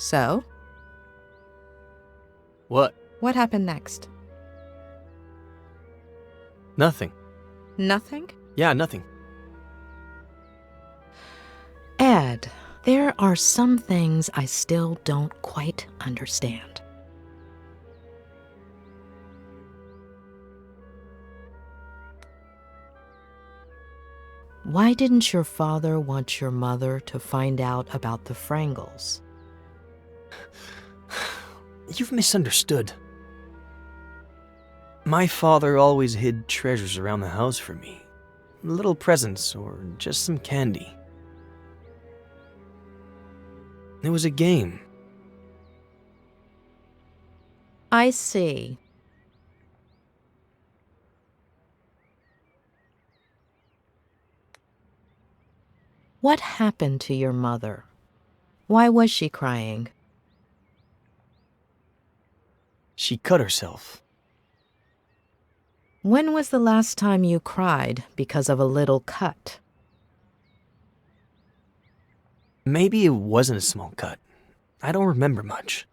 So, What? what happened next? Nothing. Nothing? Yeah, nothing. Ed, there are some things I still don't quite understand. Why didn't your father want your mother to find out about the Frangles? You've misunderstood. My father always hid treasures around the house for me. Little presents or just some candy. It was a game. I see. What happened to your mother? Why was she crying? She cut herself. When was the last time you cried because of a little cut? Maybe it wasn't a small cut. I don't remember much.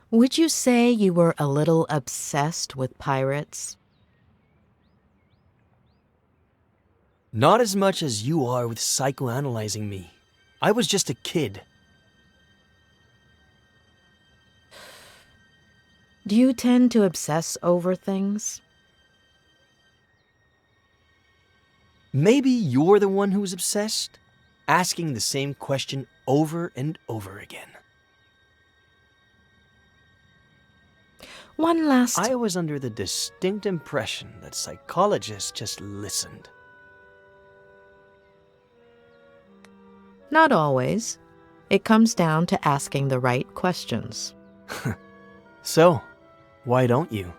Would you say you were a little obsessed with pirates? Not as much as you are with psychoanalyzing me. I was just a kid. Do you tend to obsess over things? Maybe you're the one who's obsessed, asking the same question over and over again. One last... I was under the distinct impression that psychologists just listened. Not always. It comes down to asking the right questions. So, why don't you?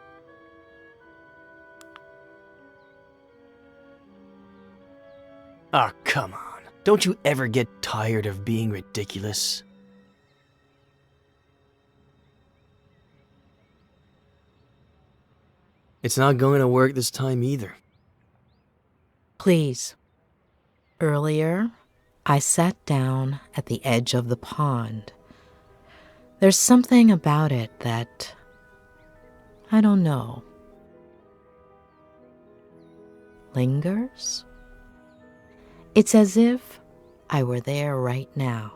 Ah, come on. Don't you ever get tired of being ridiculous? It's not going to work this time either. Please. Earlier, I sat down at the edge of the pond. There's something about it that... I don't know. Lingers? It's as if I were there right now.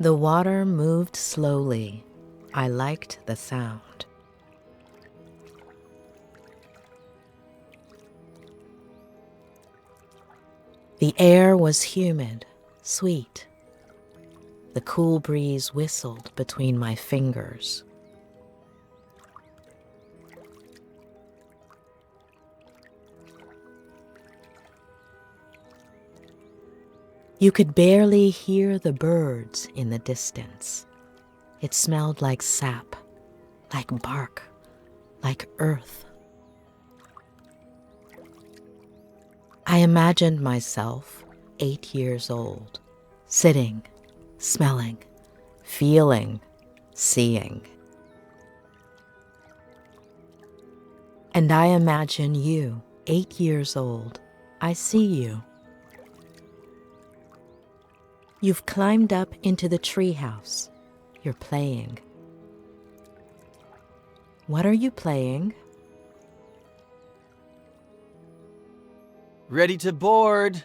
The water moved slowly. I liked the sound. The air was humid, sweet. The cool breeze whistled between my fingers. You could barely hear the birds in the distance. It smelled like sap, like bark, like earth. I imagined myself 8 years old, sitting, smelling, feeling, seeing. And I imagine you, 8 years old. I see you. You've climbed up into the treehouse. You're playing. What are you playing? Ready to board.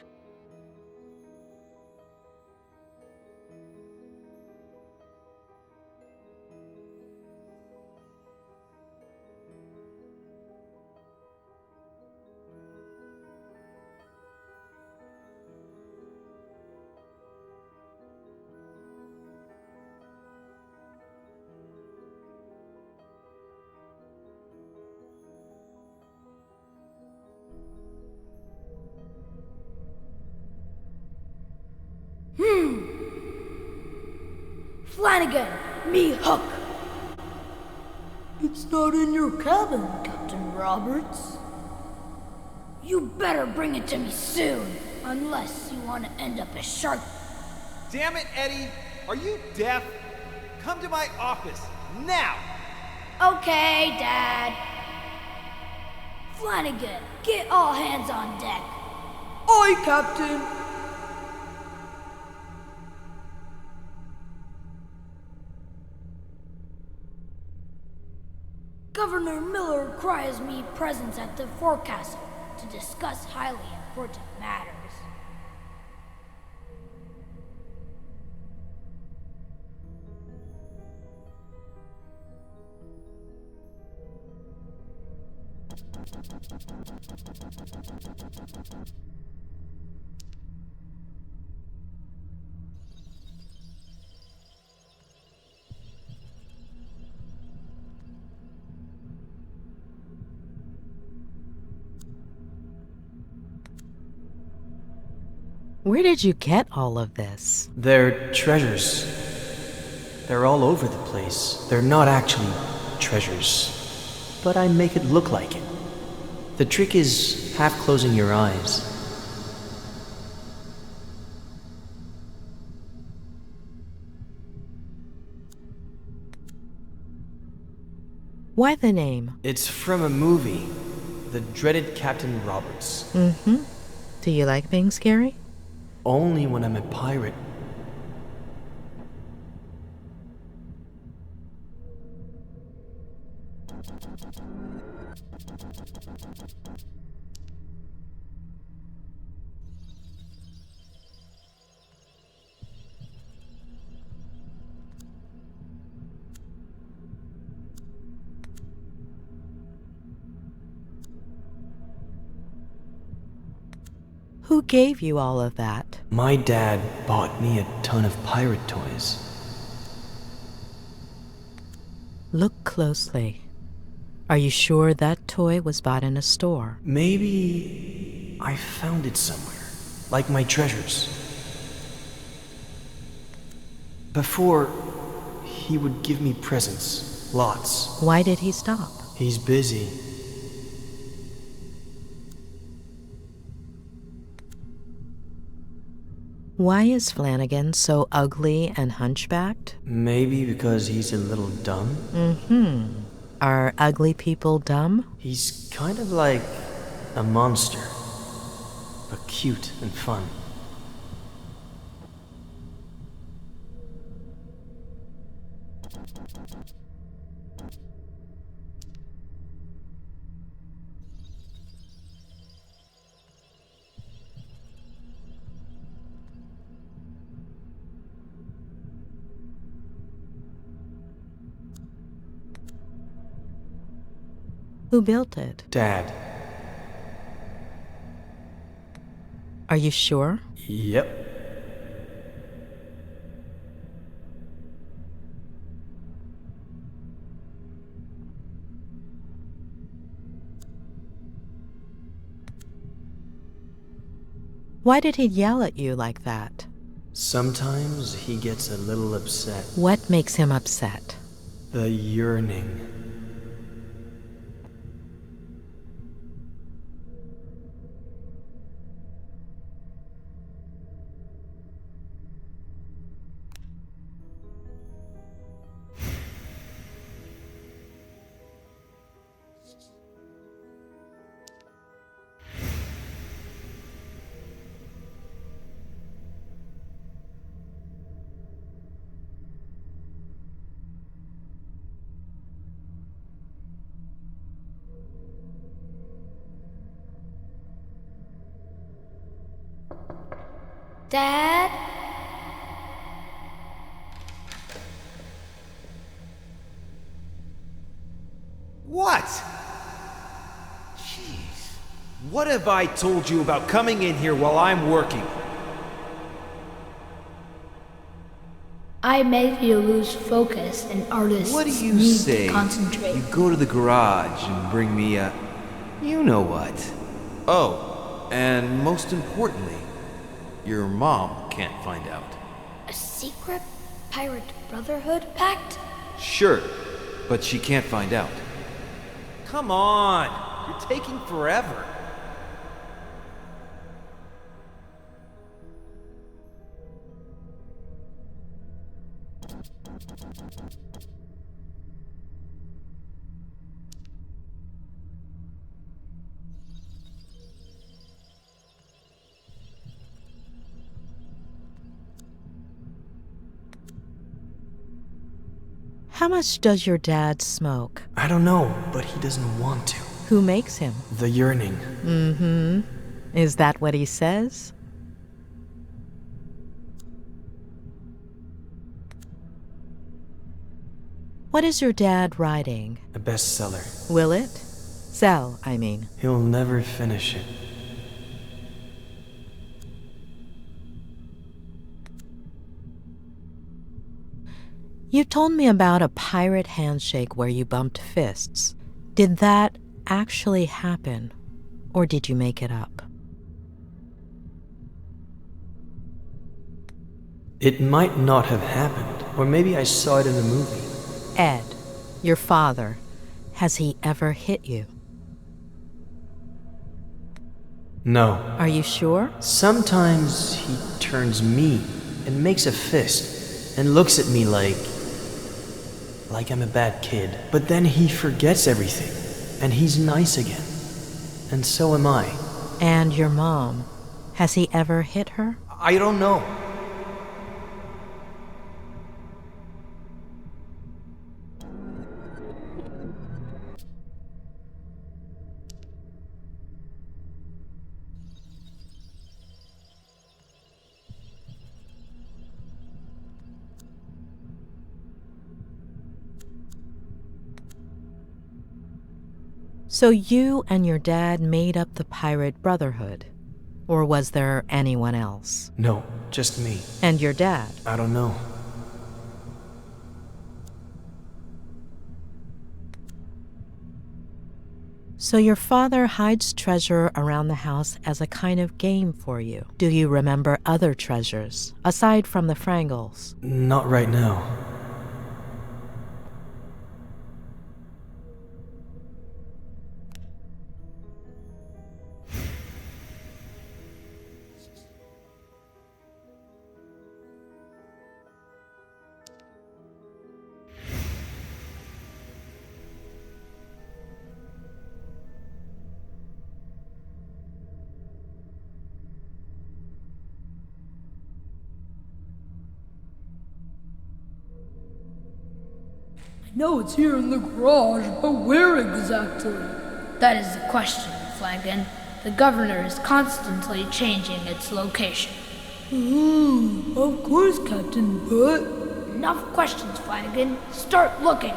Flanagan, me Hook. It's not in your cabin, Captain Roberts. You better bring it to me soon, unless you want to end up as shark. Damn it, Eddie! Are you deaf? Come to my office, now! Okay, Dad. Flanagan, get all hands on deck. Aye, Captain. Governor Miller requires me presence at the forecastle to discuss highly important matters. Where did you get all of this? They're treasures. They're all over the place. They're not actually treasures, but I make it look like it. The trick is half closing your eyes. Why the name? It's from a movie, The Dreaded Captain Roberts. Mm-hmm. Do you like being scary? Only when I'm a pirate. Who gave you all of that? My dad bought me a ton of pirate toys. Look closely. Are you sure that toy was bought in a store? Maybe I found it somewhere, like my treasures. Before, he would give me presents, lots. Why did he stop? He's busy. Why is Flanagan so ugly and hunchbacked? Maybe because he's a little dumb? Mm-hmm. Are ugly people dumb? He's kind of like a monster, but cute and fun. Who built it? Dad. Are you sure? Yep. Why did he yell at you like that? Sometimes he gets a little upset. What makes him upset? The yearning. Dad? What? Jeez. What have I told you about coming in here while I'm working? I made you lose focus and artists What do you need say? to concentrate. You go to the garage and bring me a... You know what. Oh, and most importantly, your mom can't find out. A secret pirate brotherhood pact? Sure, but she can't find out. Come on! You're taking forever. How much does your dad smoke? I don't know, but he doesn't want to. Who makes him? The yearning. Mm-hmm. Is that what he says? What is your dad writing? A bestseller. Will it? Sell, I mean. He'll never finish it. You told me about a pirate handshake where you bumped fists. Did that actually happen, or did you make it up? It might not have happened, or maybe I saw it in a movie. Ed, your father, has he ever hit you? No. Are you sure? Sometimes he turns mean and makes a fist and looks at me like I'm a bad kid. But then he forgets everything and he's nice again. And so am I. And your mom, has he ever hit her? I don't know. So you and your dad made up the pirate brotherhood? Or was there anyone else? No, just me. And your dad? I don't know. So your father hides treasure around the house as a kind of game for you. Do you remember other treasures, aside from the Frangles? Not right now. I know it's here in the garage, but where exactly? That is the question, Flanagan. The governor is constantly changing its location. Of course, Captain, but... Enough questions, Flanagan. Start looking.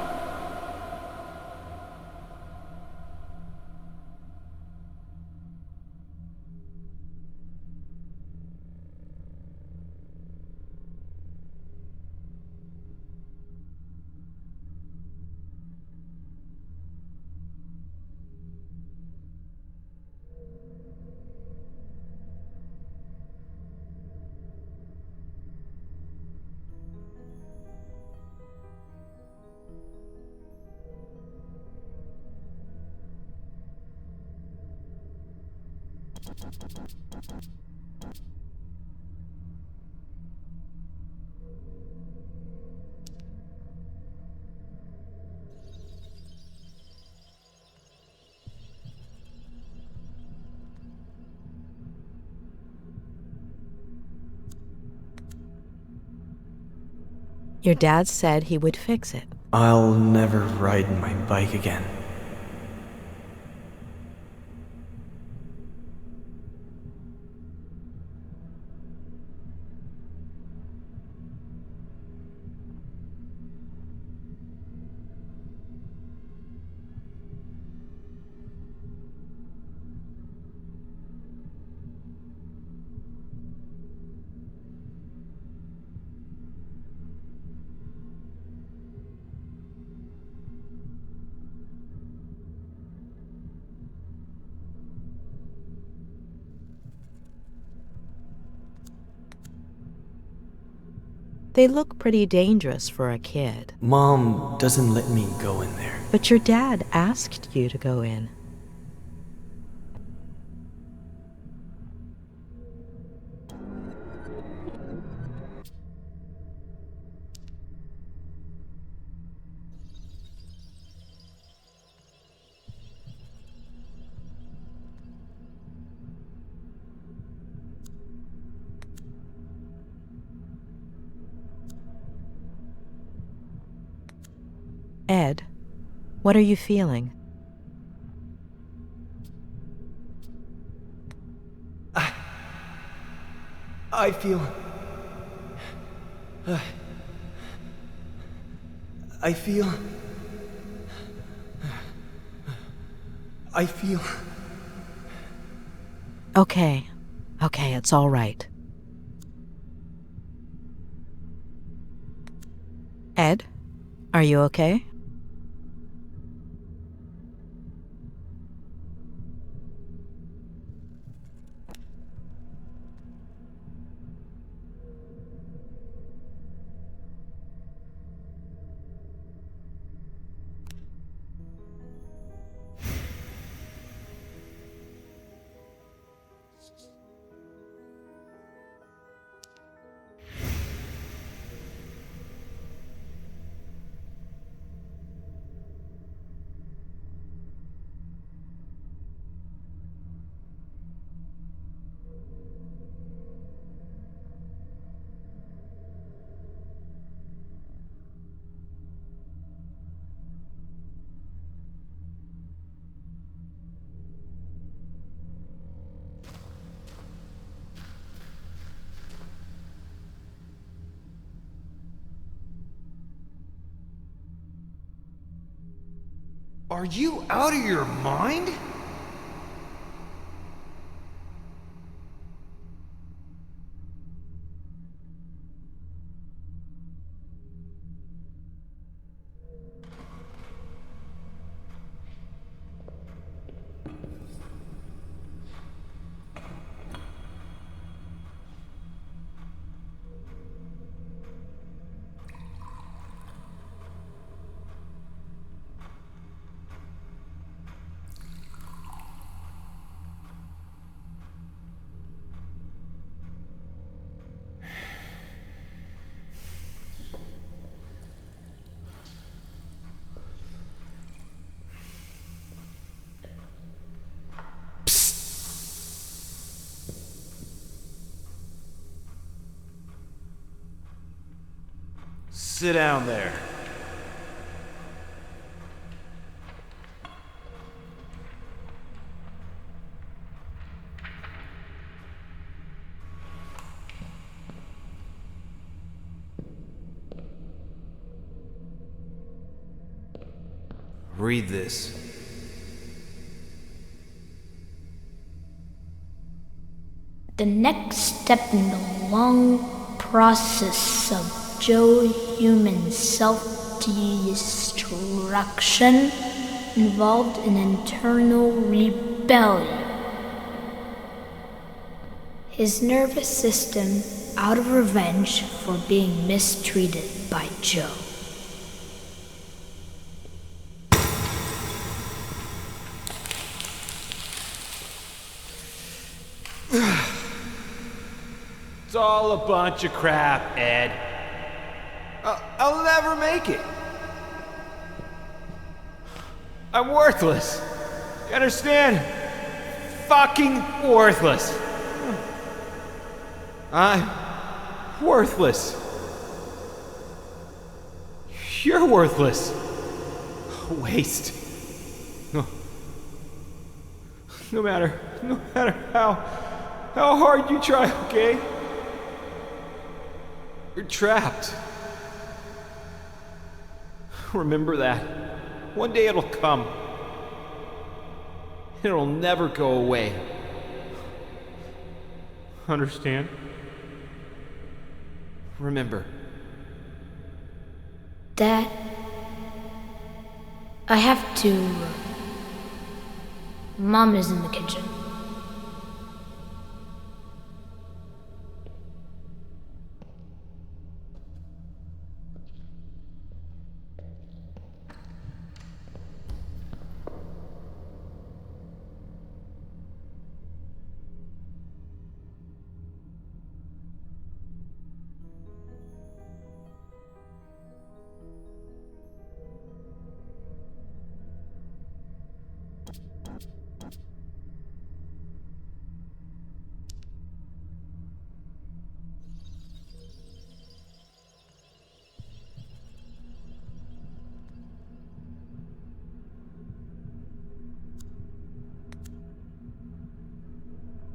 Your dad said he would fix it. I'll never ride my bike again. They look pretty dangerous for a kid. Mom doesn't let me go in there. But your dad asked you to go in. What are you feeling? I feel... I feel... Okay, it's all right. Ed, are you okay? Are you out of your mind? Sit down there. Read this. The next step in the long process of Joe human self-destruction involved an internal rebellion. His nervous system out of revenge for being mistreated by Joe. It's all a bunch of crap, Ed. I'll never make it. I'm worthless. You understand? Fucking worthless. I'm worthless. You're worthless. A waste. No matter how hard you try, okay? You're trapped. Remember that. One day it'll come. It'll never go away. Understand? Remember. Dad, I have to... Mom is in the kitchen.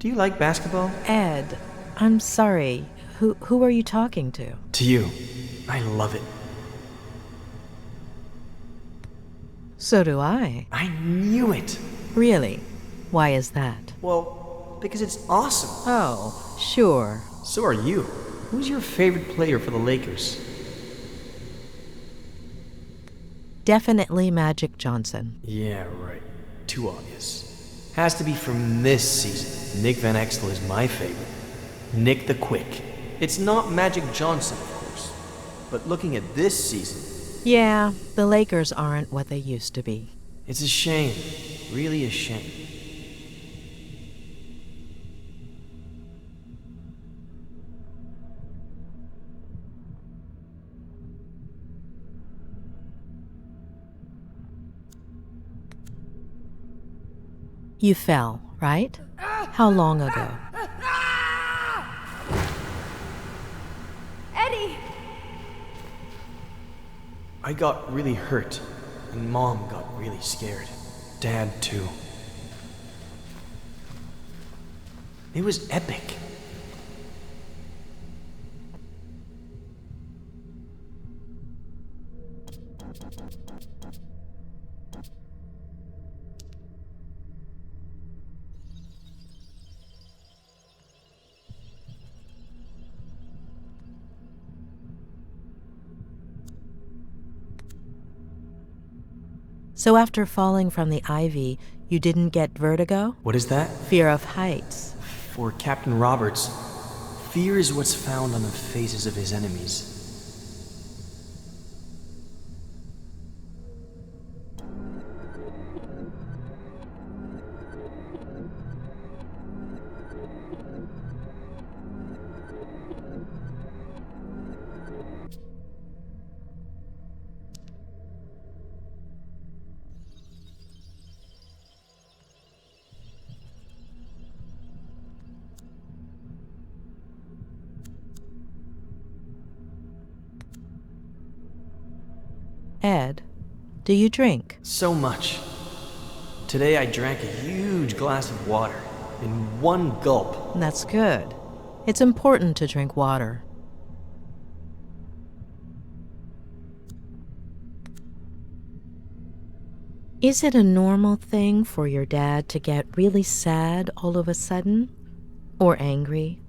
Do you like basketball? Ed, I'm sorry. Who are you talking to? To you. I love it. So do I. I knew it. Really? Why is that? Well, because it's awesome. Oh, sure. So are you. Who's your favorite player for the Lakers? Definitely Magic Johnson. Yeah, right. Too obvious. Has to be from this season. Nick Van Exel is my favorite. Nick the Quick. It's not Magic Johnson, of course. But looking at this season... Yeah, the Lakers aren't what they used to be. It's a shame. Really a shame. You fell, right? How long ago? Eddie! I got really hurt, and Mom got really scared. Dad, too. It was epic. So after falling from the ivy, you didn't get vertigo? What is that? Fear of heights. For Captain Roberts, fear is what's found on the faces of his enemies. Ed, do you drink? So much. Today I drank a huge glass of water in one gulp. That's good. It's important to drink water. Is it a normal thing for your dad to get really sad all of a sudden? Or angry?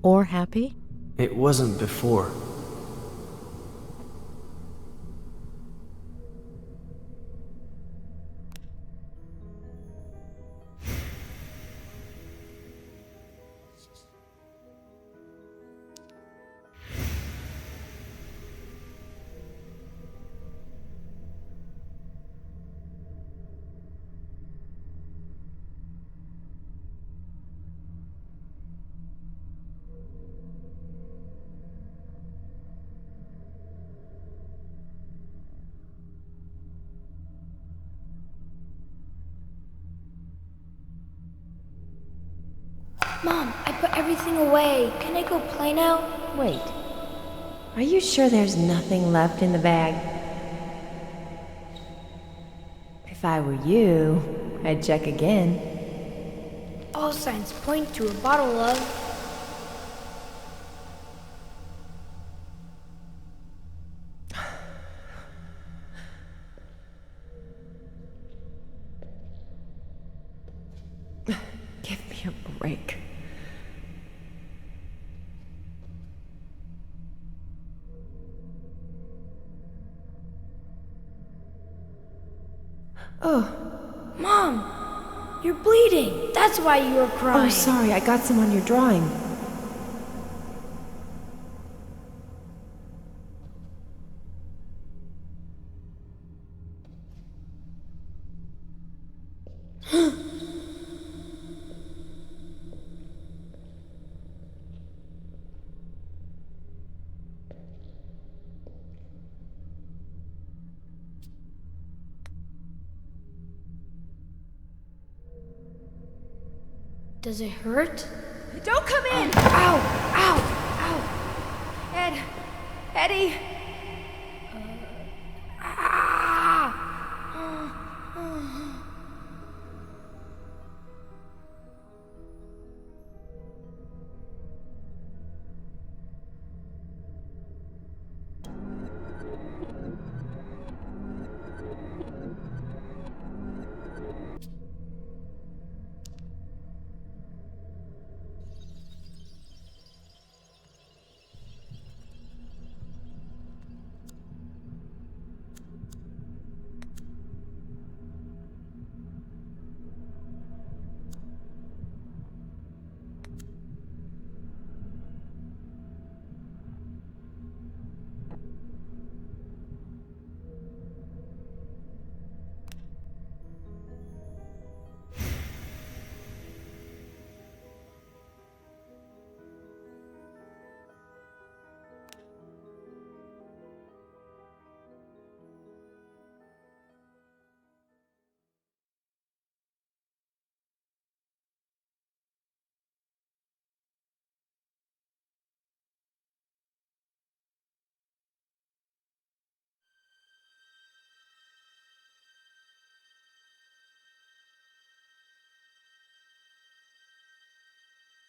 Or happy? It wasn't before. Mom, I put everything away. Can I go play now? Wait. Are you sure there's nothing left in the bag? If I were you, I'd check again. All signs point to a bottle of... Give me a break. Oh. Mom, you're bleeding. That's why you were crying. Oh, sorry, I got some on your drawing. Does it hurt? Don't come in! Ow! Ow! Ow! Ed! Eddie!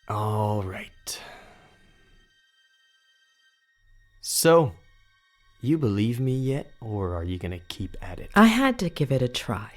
All right. So, you believe me yet, or are you gonna keep at it? I had to give it a try.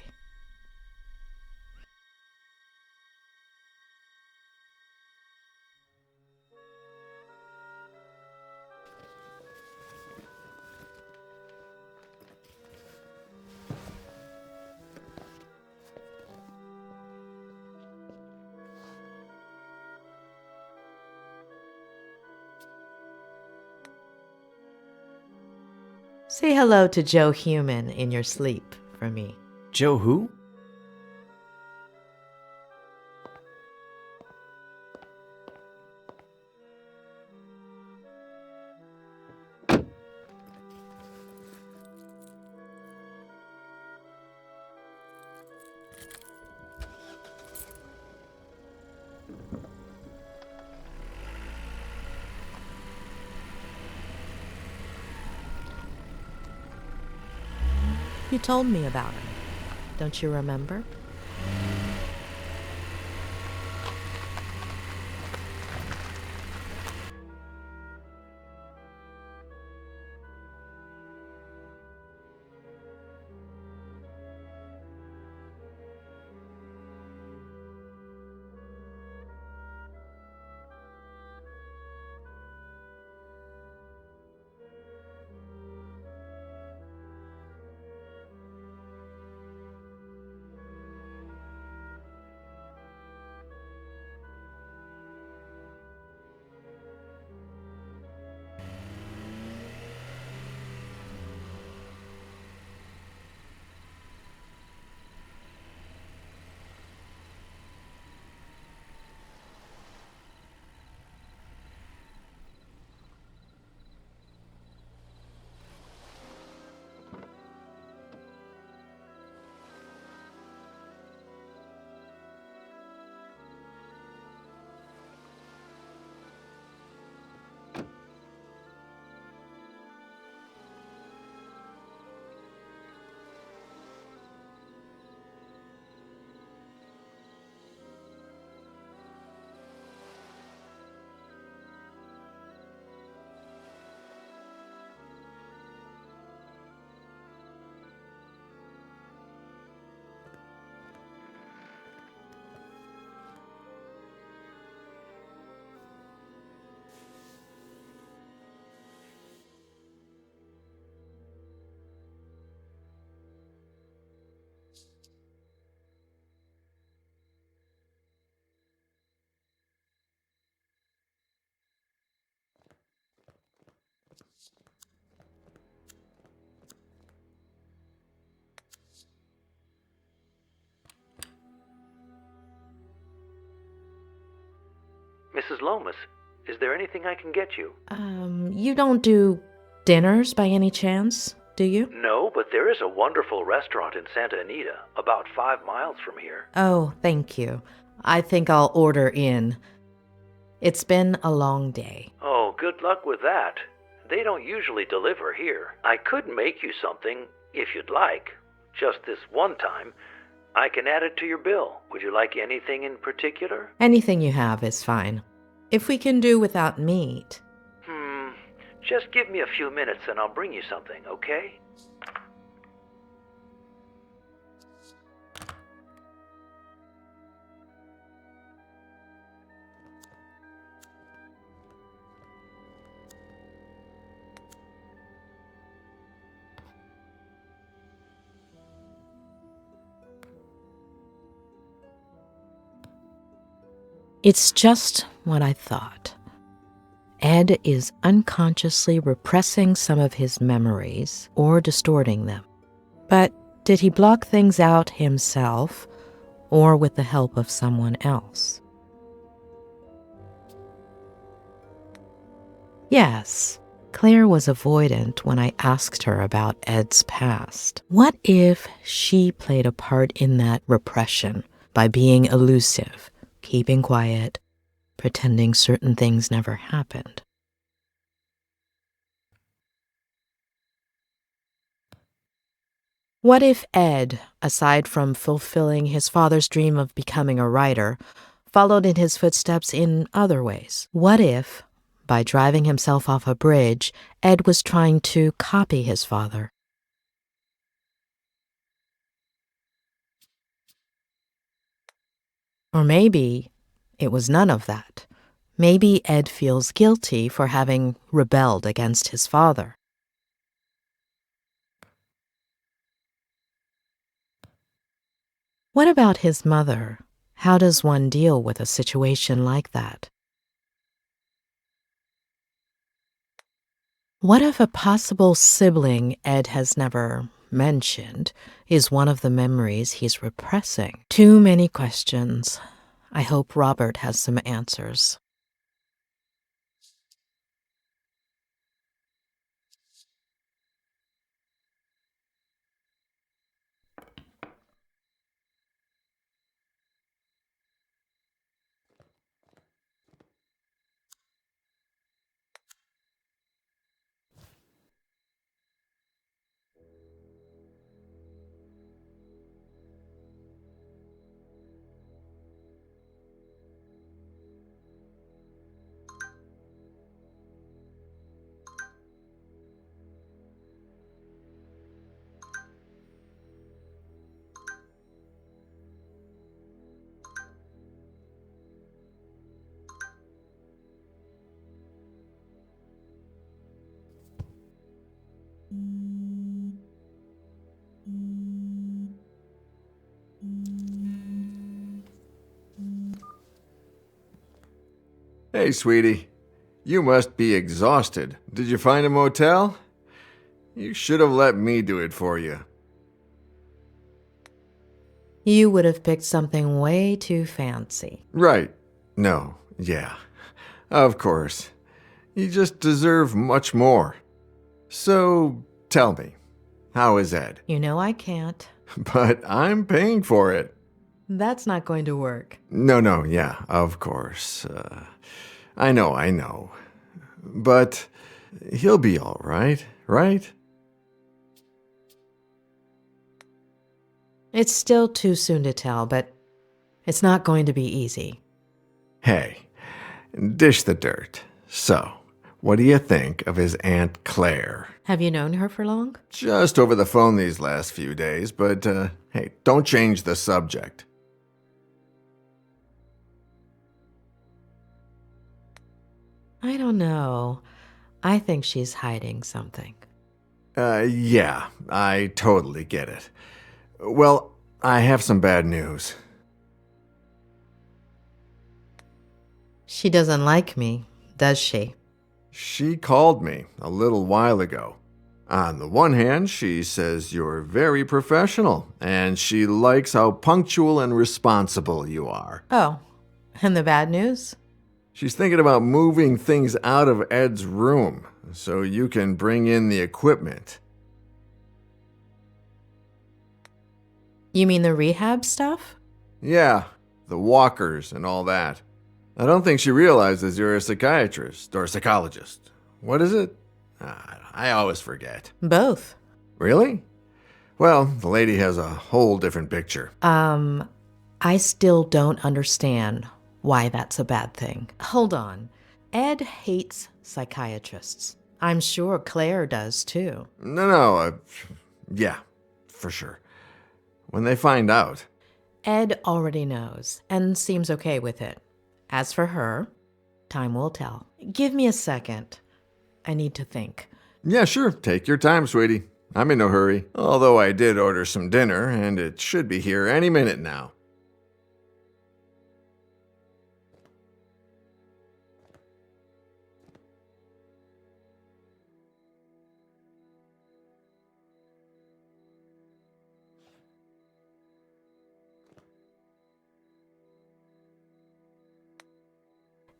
Say hello to Joe Human in your sleep for me. Joe who? You told me about him. Don't you remember? Mrs. Lomas, is there anything I can get you? You don't do dinners by any chance, do you? No, but there is a wonderful restaurant in Santa Anita, about 5 miles from here. Oh, thank you. I think I'll order in. It's been a long day. Oh, good luck with that. They don't usually deliver here. I could make you something, if you'd like. Just this one time. I can add it to your bill. Would you like anything in particular? Anything you have is fine. If we can do without meat. Just give me a few minutes and I'll bring you something, okay? It's just what I thought. Ed is unconsciously repressing some of his memories or distorting them. But did he block things out himself or with the help of someone else? Yes, Claire was avoidant when I asked her about Ed's past. What if she played a part in that repression by being elusive, keeping quiet, pretending certain things never happened? What if Ed, aside from fulfilling his father's dream of becoming a writer, followed in his footsteps in other ways? What if, by driving himself off a bridge, Ed was trying to copy his father? Or maybe it was none of that. Maybe Ed feels guilty for having rebelled against his father. What about his mother? How does one deal with a situation like that? What if a possible sibling Ed has never mentioned is one of the memories he's repressing? Too many questions. I hope Robert has some answers. Hey, sweetie. You must be exhausted. Did you find a motel? You should have let me do it for you. You would have picked something way too fancy. Right. No. Yeah. Of course. You just deserve much more. So, tell me, how is Ed? You know I can't. But I'm paying for it. That's not going to work. No, yeah, of course. I know. But he'll be all right, right? It's still too soon to tell, but it's not going to be easy. Hey, dish the dirt. So, what do you think of his Aunt Claire? Have you known her for long? Just over the phone these last few days, but hey, don't change the subject. I don't know. I think she's hiding something. Yeah, I totally get it. Well, I have some bad news. She doesn't like me, does she? She called me a little while ago. On the one hand, she says you're very professional, and she likes how punctual and responsible you are. Oh, and the bad news? She's thinking about moving things out of Ed's room so you can bring in the equipment. You mean the rehab stuff? Yeah, the walkers and all that. I don't think she realizes you're a psychiatrist or psychologist. What is it? I always forget. Both. Really? Well, the lady has a whole different picture. I still don't understand why that's a bad thing. Hold on. Ed hates psychiatrists. I'm sure Claire does too. No, yeah, for sure. When they find out. Ed already knows and seems okay with it. As for her, time will tell. Give me a second. I need to think. Yeah, sure. Take your time, sweetie. I'm in no hurry. Although I did order some dinner, and it should be here any minute now.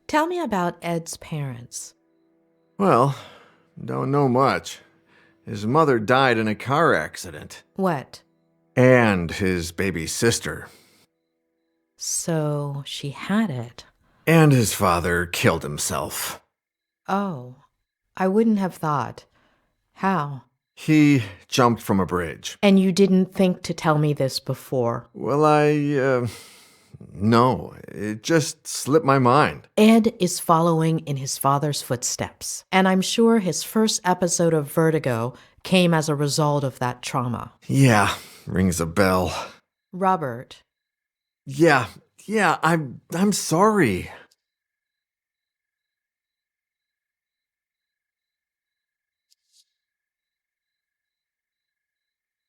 Tell me about Ed's parents. Well, don't know much. His mother died in a car accident. What? And his baby sister. So she had it. And his father killed himself. Oh, I wouldn't have thought. How? He jumped from a bridge. And you didn't think to tell me this before? Well, No, it just slipped my mind. Ed is following in his father's footsteps, and I'm sure his first episode of Vertigo came as a result of that trauma. Yeah, rings a bell. Robert. Yeah, I'm sorry.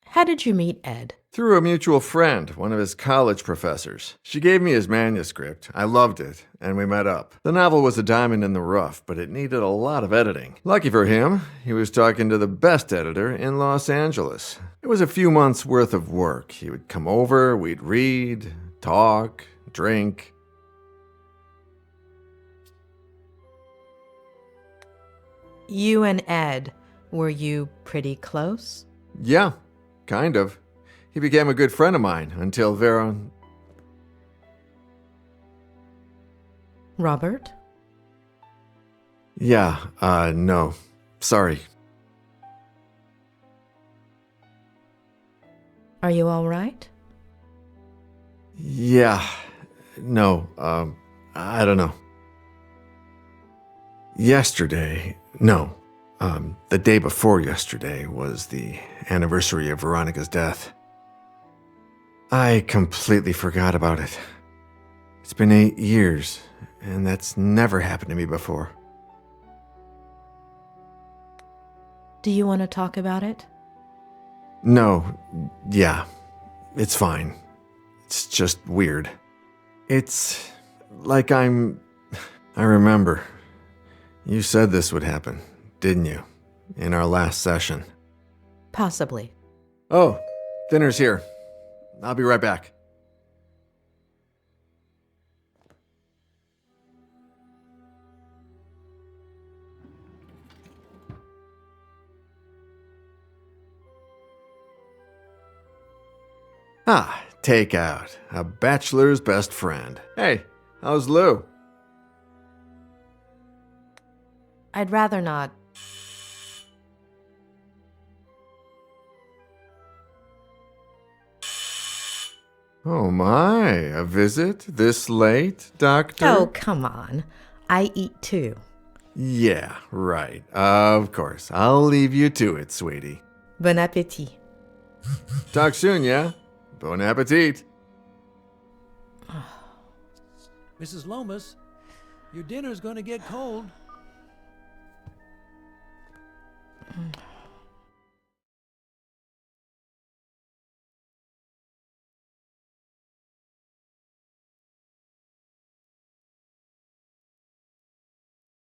How did you meet Ed? Through a mutual friend, one of his college professors. She gave me his manuscript. I loved it, and we met up. The novel was a diamond in the rough, but it needed a lot of editing. Lucky for him, he was talking to the best editor in Los Angeles. It was a few months' worth of work. He would come over, we'd read, talk, drink. You and Ed, were you pretty close? Yeah, kind of. He became a good friend of mine until Robert? Yeah, no. Sorry. Are you all right? Yeah, no, I don't know. The day before yesterday was the anniversary of Veronica's death. I completely forgot about it. It's been 8 years, and that's never happened to me before. Do you want to talk about it? No, yeah, it's fine. It's just weird. It's like I remember. You said this would happen, didn't you? In our last session. Possibly. Oh, dinner's here. I'll be right back. Ah, takeout. A bachelor's best friend. Hey, how's Lou? I'd rather not. Oh my, a visit this late, Doctor? Oh, come on. I eat too. Yeah, right. Of course. I'll leave you to it, sweetie. Bon appétit. Talk soon, yeah? Bon appetit. Mrs. Lomas, your dinner's gonna get cold.